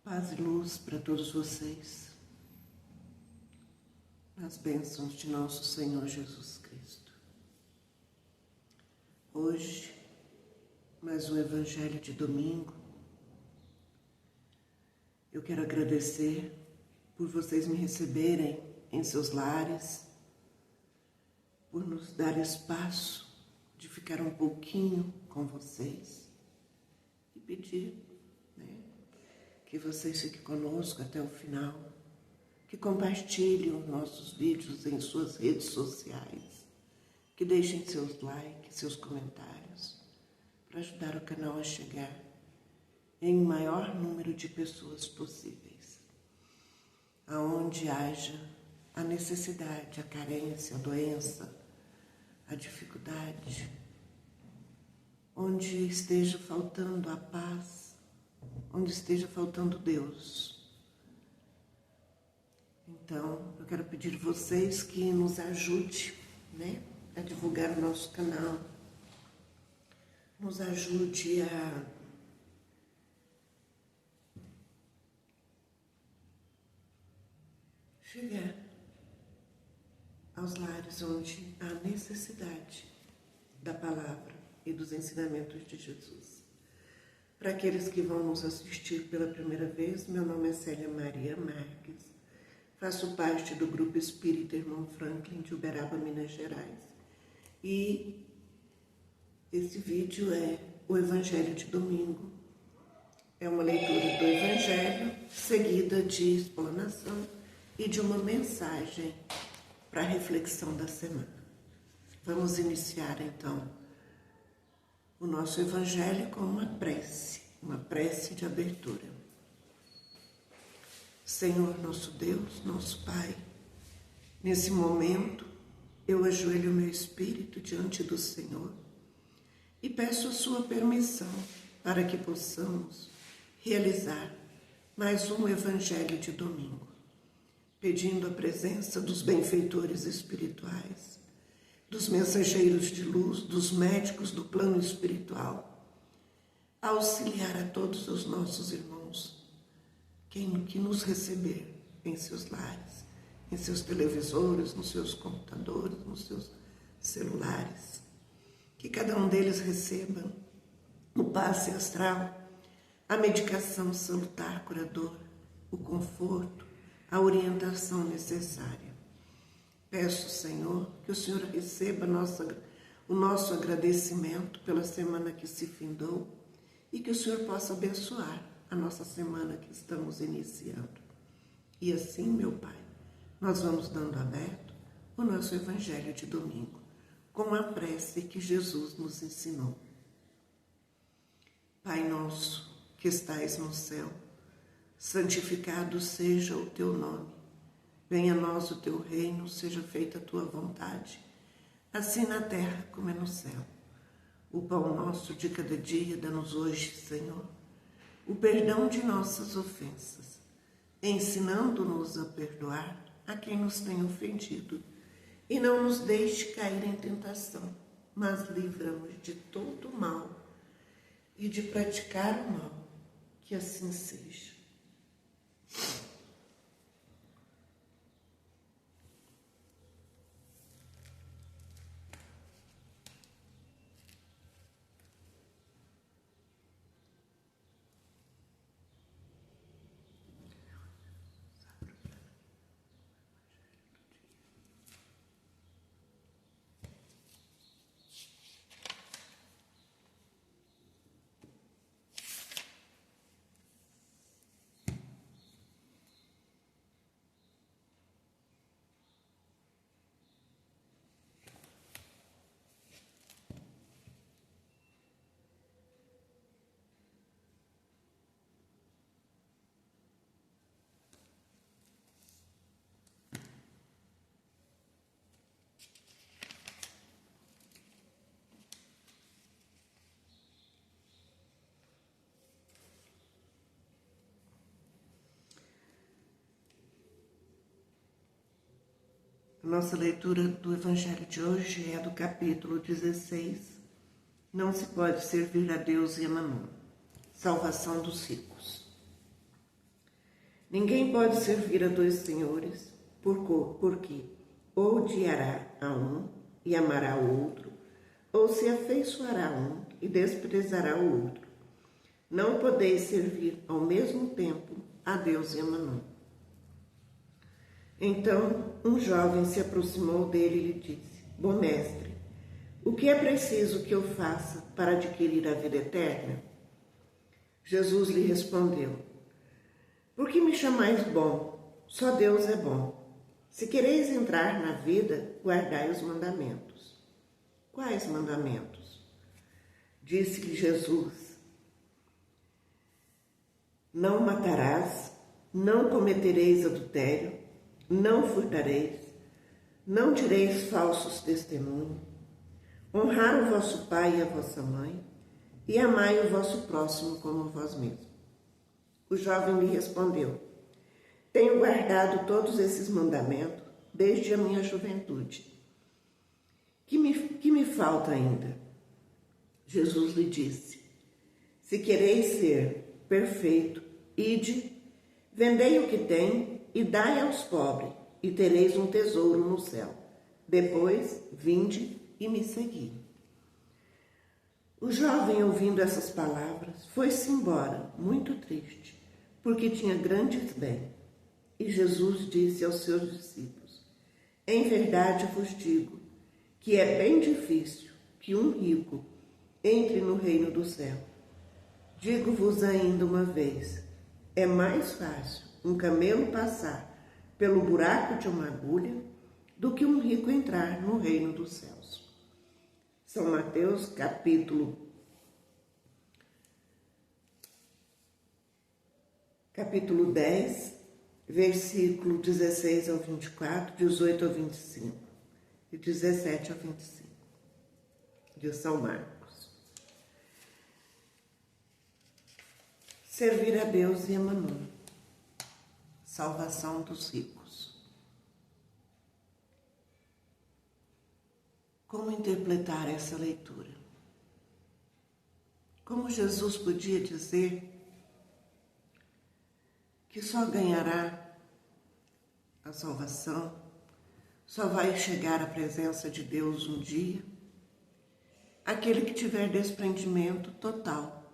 Paz e luz para todos vocês, nas bênçãos de nosso Senhor Jesus Cristo. Hoje, mais um Evangelho de domingo. Eu quero agradecer por vocês me receberem em seus lares, por nos dar espaço de ficar um pouquinho com vocês e pedir, que vocês fiquem conosco até o final, que compartilhem os nossos vídeos em suas redes sociais, que deixem seus likes, seus comentários, para ajudar o canal a chegar em maior número de pessoas possíveis. Aonde haja a necessidade, a carência, a doença, a dificuldade, onde esteja faltando a paz, onde esteja faltando Deus. Então, eu quero pedir a vocês que nos ajudem, a divulgar o nosso canal, nos ajude a chegar aos lares onde há necessidade da palavra e dos ensinamentos de Jesus. Para aqueles que vão nos assistir pela primeira vez, meu nome é Célia Maria Marques, faço parte do Grupo Espírita Irmão Franklin de Uberaba, Minas Gerais. E esse vídeo é o Evangelho de domingo. É uma leitura do Evangelho, seguida de explanação e de uma mensagem para a reflexão da semana. Vamos iniciar então o nosso Evangelho com uma prece de abertura. Senhor nosso Deus, nosso Pai, nesse momento eu ajoelho meu espírito diante do Senhor e peço a sua permissão para que possamos realizar mais um Evangelho de domingo, pedindo a presença dos benfeitores espirituais, dos mensageiros de luz, dos médicos do plano espiritual, a auxiliar a todos os nossos irmãos, que nos receber em seus lares, em seus televisores, nos seus computadores, nos seus celulares, que cada um deles receba o passe astral, a medicação salutar curadora, o conforto, a orientação necessária. Peço, Senhor, que o Senhor receba o nosso agradecimento pela semana que se findou e que o Senhor possa abençoar a nossa semana que estamos iniciando. E assim, meu Pai, nós vamos dando aberto o nosso Evangelho de domingo, com a prece que Jesus nos ensinou. Pai nosso, que estais no céu, santificado seja o teu nome. Venha a nós o teu reino, seja feita a tua vontade, assim na terra como é no céu. O pão nosso de cada dia dá-nos hoje, Senhor, o perdão de nossas ofensas, ensinando-nos a perdoar a quem nos tem ofendido, e não nos deixe cair em tentação, mas livra-nos de todo o mal e de praticar o mal, que assim seja. A nossa leitura do Evangelho de hoje é do capítulo 16. Não se pode servir a Deus e a Mamon. Salvação dos ricos. Ninguém pode servir a dois senhores, porque ou odiará a um e amará o outro, ou se afeiçoará a um e desprezará o outro. Não podeis servir ao mesmo tempo a Deus e a Mamon. Então um jovem se aproximou dele e lhe disse: Bom mestre, o que é preciso que eu faça para adquirir a vida eterna? Jesus lhe respondeu: Por que me chamais bom? Só Deus é bom. Se quereis entrar na vida, guardai os mandamentos. Quais mandamentos? Disse-lhe Jesus: Não matarás, não cometereis adultério, não furtareis, não direis falsos testemunhos, honrar o vosso pai e a vossa mãe, e amai o vosso próximo como vós mesmos. O jovem lhe respondeu: Tenho guardado todos esses mandamentos desde a minha juventude. Que me falta ainda? Jesus lhe disse: Se quereis ser perfeito, ide, vendei o que tem e dai aos pobres, e tereis um tesouro no céu. Depois, vinde e me segui. O jovem, ouvindo essas palavras, foi-se embora, muito triste, porque tinha grandes bens. E Jesus disse aos seus discípulos: Em verdade vos digo que é bem difícil que um rico entre no reino do céu. Digo-vos ainda uma vez, é mais fácil um camelo passar pelo buraco de uma agulha do que um rico entrar no reino dos céus. São Mateus, capítulo 10, versículo 16 ao 24, 18 ao 25 e 17 ao 25, de São Marcos. Servir a Deus e a Mamon. Salvação dos ricos. Como interpretar essa leitura? Como Jesus podia dizer que só ganhará a salvação, só vai chegar à presença de Deus um dia aquele que tiver desprendimento total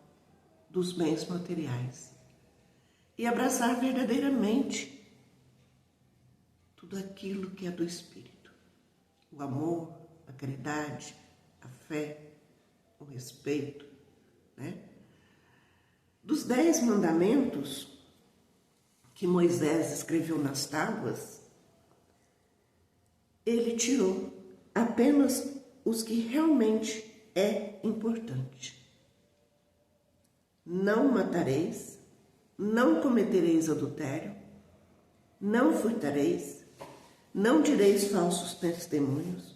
dos bens materiais e abraçar verdadeiramente tudo aquilo que é do Espírito: o amor, a caridade, a fé, o respeito, né? Dos 10 mandamentos que Moisés escreveu nas tábuas, ele tirou apenas os que realmente é importante. Não matareis, não cometereis adultério, não furtareis, não direis falsos testemunhos,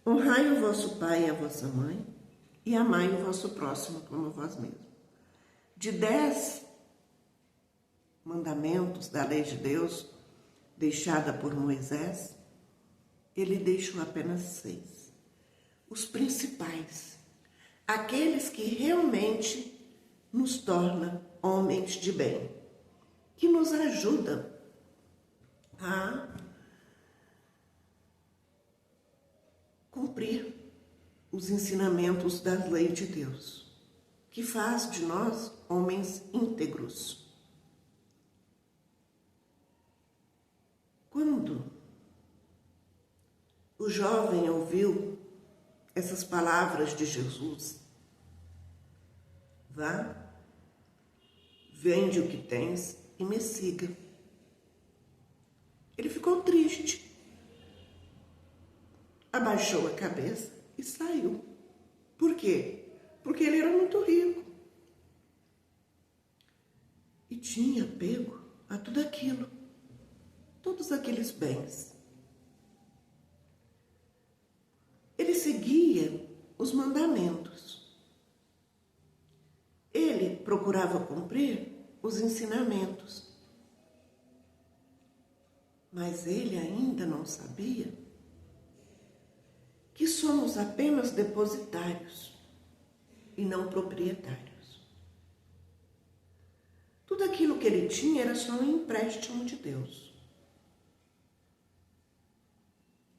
honrai o vosso pai e a vossa mãe, e amai o vosso próximo como vós mesmos. De 10 mandamentos da lei de Deus, deixada por Moisés, ele deixou apenas 6. Os principais, aqueles que realmente nos tornam homens de bem, que nos ajudam a cumprir os ensinamentos da lei de Deus, que faz de nós homens íntegros. Quando o jovem ouviu essas palavras de Jesus: vá, vende o que tens e me siga, ele ficou triste, abaixou a cabeça e saiu. Por quê? Porque ele era muito rico e tinha apego a tudo aquilo, todos aqueles bens. Ele seguia os mandamentos. Ele procurava cumprir os ensinamentos. Mas ele ainda não sabia que somos apenas depositários e não proprietários. Tudo aquilo que ele tinha era só um empréstimo de Deus.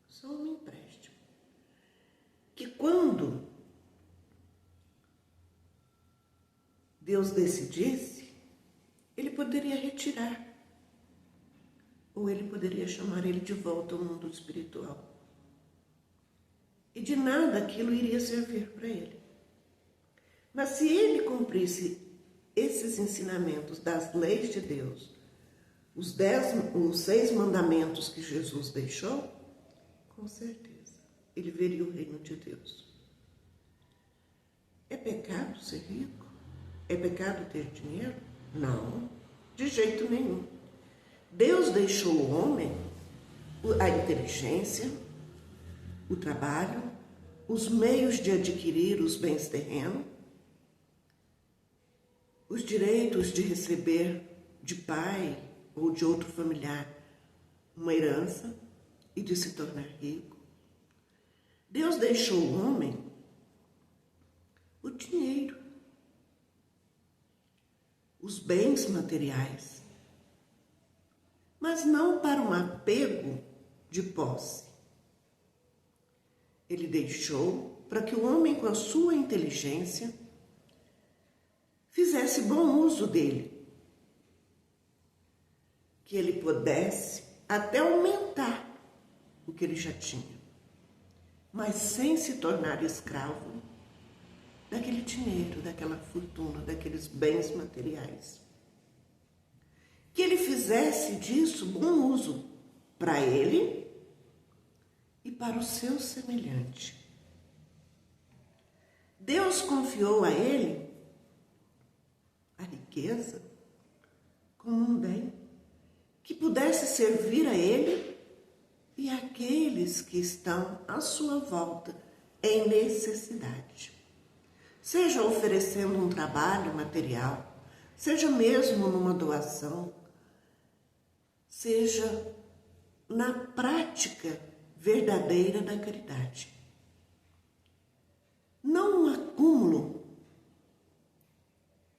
Só um empréstimo. Que quando Deus decidisse, ele poderia retirar. Ou ele poderia chamar ele de volta ao mundo espiritual. E de nada aquilo iria servir para ele. Mas se ele cumprisse esses ensinamentos das leis de Deus, os 6 mandamentos que Jesus deixou, com certeza, ele veria o reino de Deus. É pecado ser rico? É pecado ter dinheiro? Não, de jeito nenhum. Deus deixou o homem a inteligência, o trabalho, os meios de adquirir os bens terrenos, os direitos de receber de pai ou de outro familiar uma herança e de se tornar rico. Deus deixou o homem o dinheiro, os bens materiais, mas não para um apego de posse. Ele deixou para que o homem, com a sua inteligência, fizesse bom uso dele, que ele pudesse até aumentar o que ele já tinha, mas sem se tornar escravo daquele dinheiro, daquela fortuna, daqueles bens materiais. Que ele fizesse disso bom uso para ele e para o seu semelhante. Deus confiou a ele a riqueza como um bem que pudesse servir a ele e àqueles que estão à sua volta em necessidade. Seja oferecendo um trabalho material, seja mesmo numa doação, seja na prática verdadeira da caridade. Não um acúmulo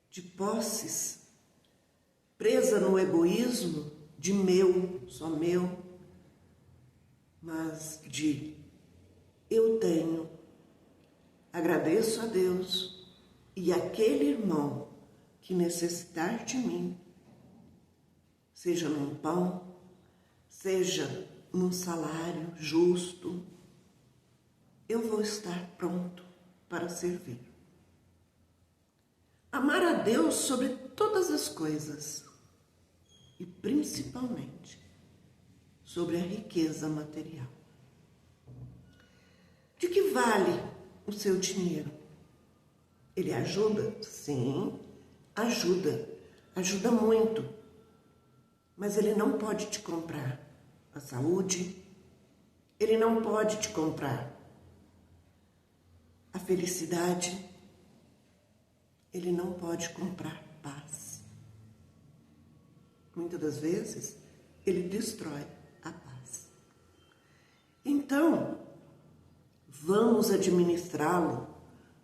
de posses, presa no egoísmo de meu, só meu, mas de eu tenho, agradeço a Deus e aquele irmão que necessitar de mim, seja num pão, seja num salário justo, eu vou estar pronto para servir. Amar a Deus sobre todas as coisas e principalmente sobre a riqueza material. De que vale o seu dinheiro? Ele ajuda? Sim, ajuda. Ajuda muito. Mas ele não pode te comprar a saúde, ele não pode te comprar a felicidade, ele não pode comprar paz. Muitas das vezes, ele destrói a paz. Então, vamos administrá-lo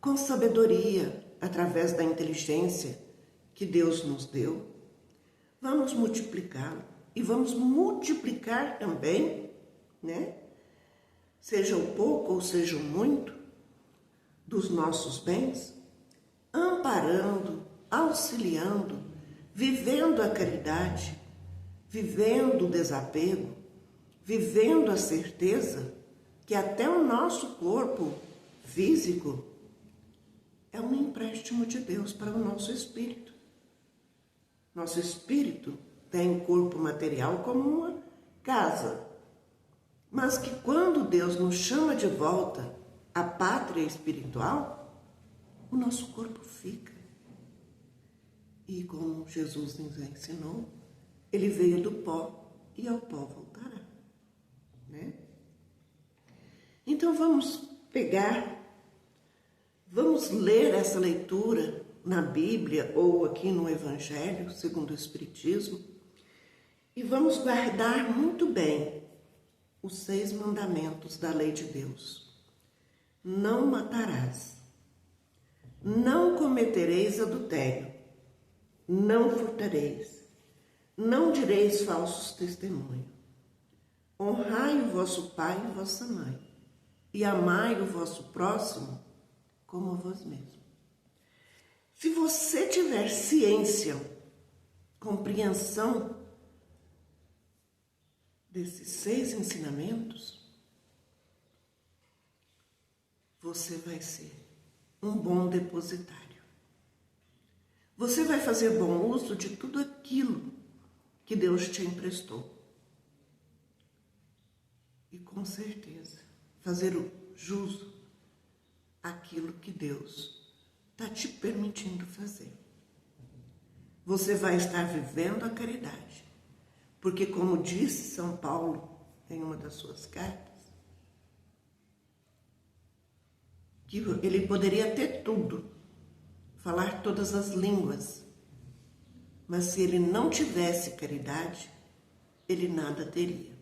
com sabedoria, através da inteligência que Deus nos deu. Vamos multiplicá-lo e vamos multiplicar também, né? Seja o pouco ou seja o muito dos nossos bens, amparando, auxiliando, vivendo a caridade, vivendo o desapego, vivendo a certeza que até o nosso corpo físico é um empréstimo de Deus para o nosso espírito. Nosso espírito tem o corpo material como uma casa, mas que quando Deus nos chama de volta à pátria espiritual, o nosso corpo fica. E como Jesus nos ensinou, ele veio do pó e ao pó voltará, né? Então vamos vamos ler essa leitura na Bíblia ou aqui no Evangelho, segundo o Espiritismo, e vamos guardar muito bem os 6 mandamentos da lei de Deus. Não matarás, não cometereis adultério, não furtareis, não direis falsos testemunhos, honrai o vosso pai e vossa mãe, e amai o vosso próximo como a vós mesmo. Se você tiver ciência, compreensão desses 6 ensinamentos, você vai ser um bom depositário. Você vai fazer bom uso de tudo aquilo que Deus te emprestou. E com certeza, fazer o jus àquilo que Deus está te permitindo fazer. Você vai estar vivendo a caridade. Porque, como disse São Paulo em uma das suas cartas, que ele poderia ter tudo, falar todas as línguas, mas se ele não tivesse caridade, ele nada teria.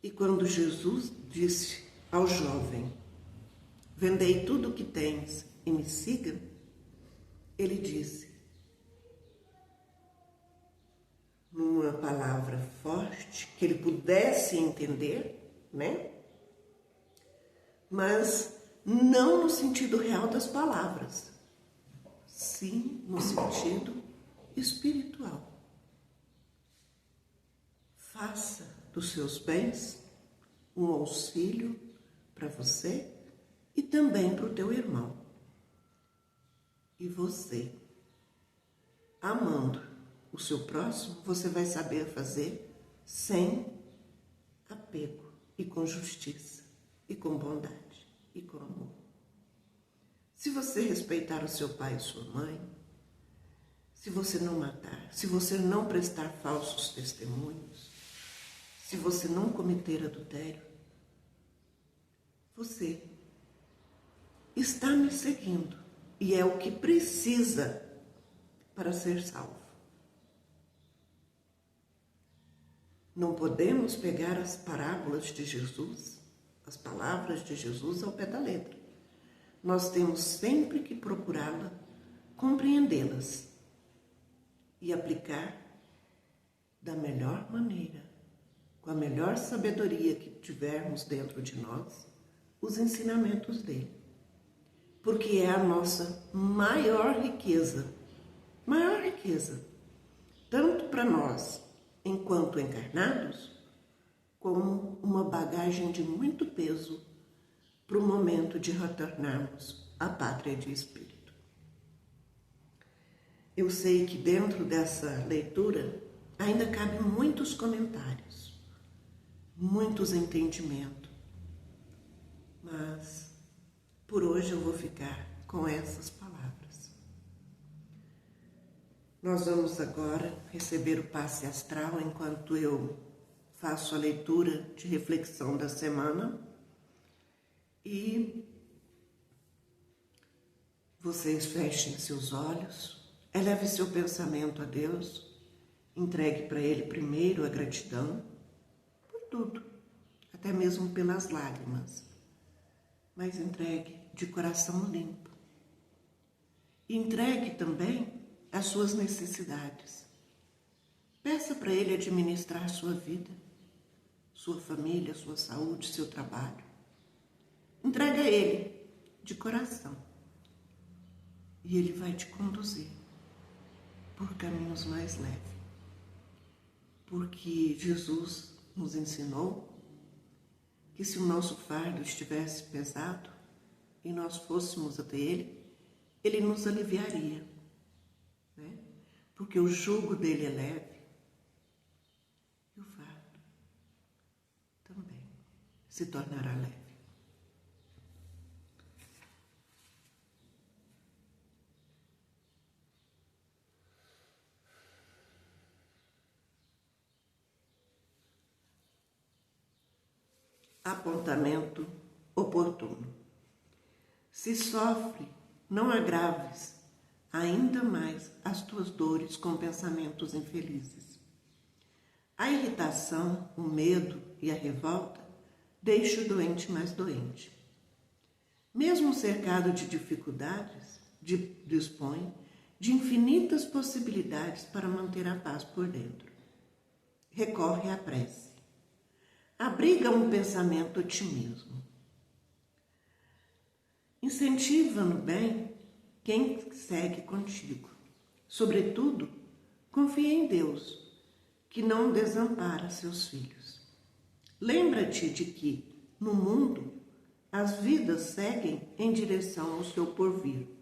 E quando Jesus disse ao jovem, vendei tudo o que tens e me siga, ele disse, numa palavra forte, que ele pudesse entender, né? Mas não no sentido real das palavras, sim no sentido espiritual. Faça dos seus bens um auxílio para você e também para o teu irmão. E você, amando o seu próximo, você vai saber fazer sem apego e com justiça e com bondade e com amor. Se você respeitar o seu pai e sua mãe, se você não matar, se você não prestar falsos testemunhos, se você não cometer adultério, você está me seguindo e é o que precisa para ser salvo. Não podemos pegar as parábolas de Jesus, as palavras de Jesus ao pé da letra. Nós temos sempre que procurá-la, compreendê-las e aplicar da melhor maneira, com a melhor sabedoria que tivermos dentro de nós, os ensinamentos dele. Porque é a nossa maior riqueza, tanto para nós, enquanto encarnados, como uma bagagem de muito peso para o momento de retornarmos à pátria de espírito. Eu sei que dentro dessa leitura ainda cabem muitos comentários, muitos entendimentos, mas por hoje eu vou ficar com essas palavras. Nós vamos agora receber o passe astral enquanto eu faço a leitura de reflexão da semana e vocês fechem seus olhos, eleve seu pensamento a Deus, entregue para Ele primeiro a gratidão por tudo, até mesmo pelas lágrimas, mas entregue de coração limpo. E entregue também as suas necessidades. Peça para Ele administrar sua vida, sua família, sua saúde, seu trabalho. Entrega a Ele de coração. E Ele vai te conduzir por caminhos mais leves. Porque Jesus nos ensinou que se o nosso fardo estivesse pesado e nós fôssemos até Ele, Ele nos aliviaria, né? Porque o jugo dele é leve e o fardo também se tornará leve. Apontamento oportuno. Se sofre, não agraves ainda mais as tuas dores com pensamentos infelizes. A irritação, o medo e a revolta deixam o doente mais doente. Mesmo cercado de dificuldades, dispõe de infinitas possibilidades para manter a paz por dentro. Recorre à prece. Abriga um pensamento otimismo. Incentiva no bem quem segue contigo. Sobretudo, confia em Deus, que não desampara seus filhos. Lembra-te de que, no mundo, as vidas seguem em direção ao seu porvir.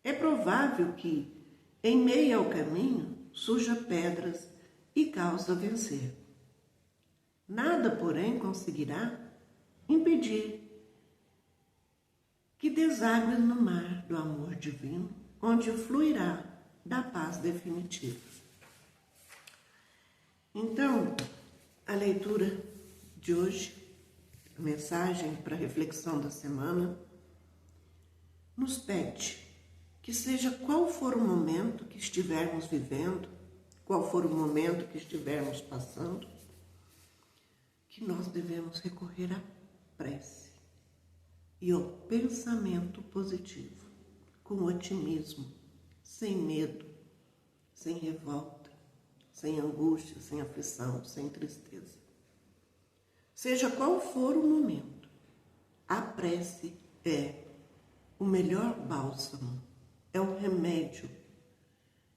É provável que, em meio ao caminho, surja pedras e causa vencer. Nada, porém, conseguirá impedir que deságues no mar do amor divino, onde fluirá da paz definitiva. Então, a leitura de hoje, a mensagem para a reflexão da semana, nos pede que seja qual for o momento que estivermos vivendo, qual for o momento que estivermos passando, que nós devemos recorrer à prece e ao pensamento positivo, com otimismo, sem medo, sem revolta, sem angústia, sem aflição, sem tristeza. Seja qual for o momento, a prece é o melhor bálsamo, é o remédio,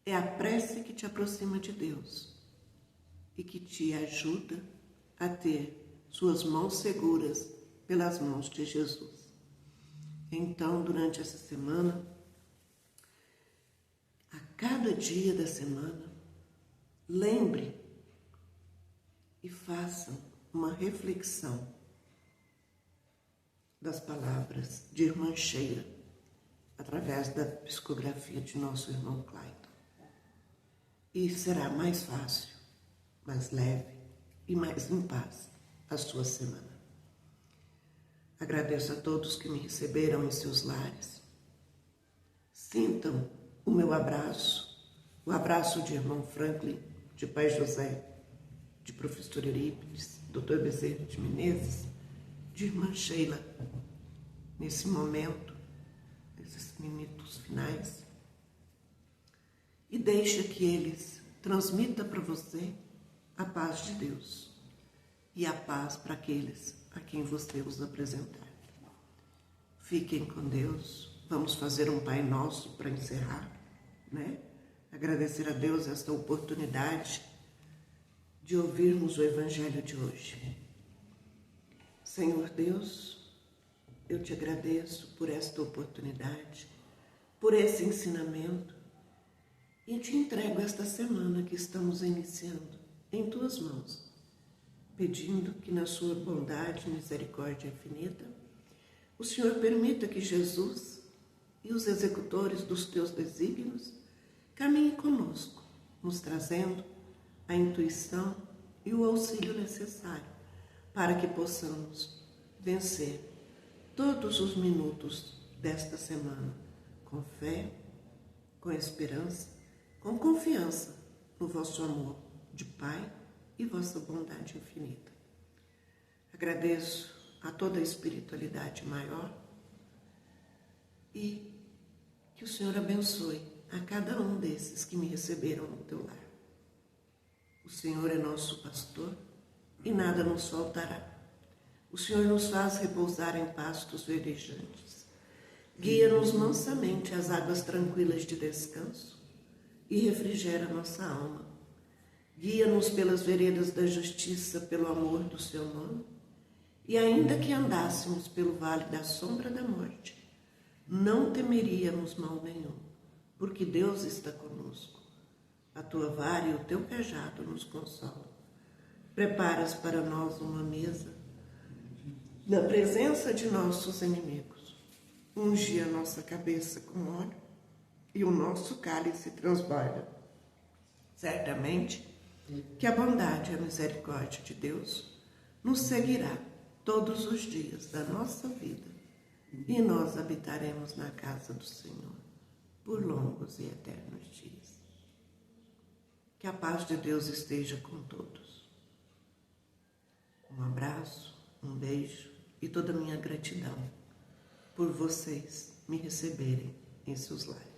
é a prece que te aproxima de Deus e que te ajuda a ter suas mãos seguras pelas mãos de Jesus. Então, durante essa semana, a cada dia da semana, lembre e faça uma reflexão das palavras de Irmã Sheila, através da psicografia de nosso irmão Clayton. E será mais fácil, mais leve e mais em paz a sua semana. Agradeço a todos que me receberam em seus lares. Sintam o meu abraço, o abraço de irmão Franklin, de Pai José, de professor Eurípides, Dr. Bezerra de Menezes, de irmã Sheila, nesse momento, nesses minutos finais. E deixa que eles transmitam para você a paz de Deus e a paz para aqueles a quem você os apresentar. Fiquem com Deus. Vamos fazer um Pai Nosso para encerrar, né? Agradecer a Deus esta oportunidade de ouvirmos o Evangelho de hoje. Senhor Deus, eu te agradeço por esta oportunidade, por esse ensinamento, e te entrego esta semana que estamos iniciando em tuas mãos, pedindo que na sua bondade e misericórdia infinita, o Senhor permita que Jesus e os executores dos teus desígnios caminhem conosco, nos trazendo a intuição e o auxílio necessário para que possamos vencer todos os minutos desta semana com fé, com esperança, com confiança no vosso amor de Pai e vossa bondade infinita. Agradeço a toda a espiritualidade maior e que o Senhor abençoe a cada um desses que me receberam no teu lar. O Senhor é nosso pastor e nada nos faltará. O Senhor nos faz repousar em pastos verdejantes. Guia-nos mansamente às águas tranquilas de descanso e refrigera nossa alma. Guia-nos pelas veredas da justiça, pelo amor do seu nome. E ainda que andássemos pelo vale da sombra da morte, não temeríamos mal nenhum, porque Deus está conosco. A tua vara e o teu cajado nos consolam. Preparas para nós uma mesa na presença de nossos inimigos. Unge a nossa cabeça com óleo e o nosso cálice transborda. Certamente que a bondade e a misericórdia de Deus nos seguirá todos os dias da nossa vida e nós habitaremos na casa do Senhor por longos e eternos dias. Que a paz de Deus esteja com todos. Um abraço, um beijo e toda a minha gratidão por vocês me receberem em seus lares.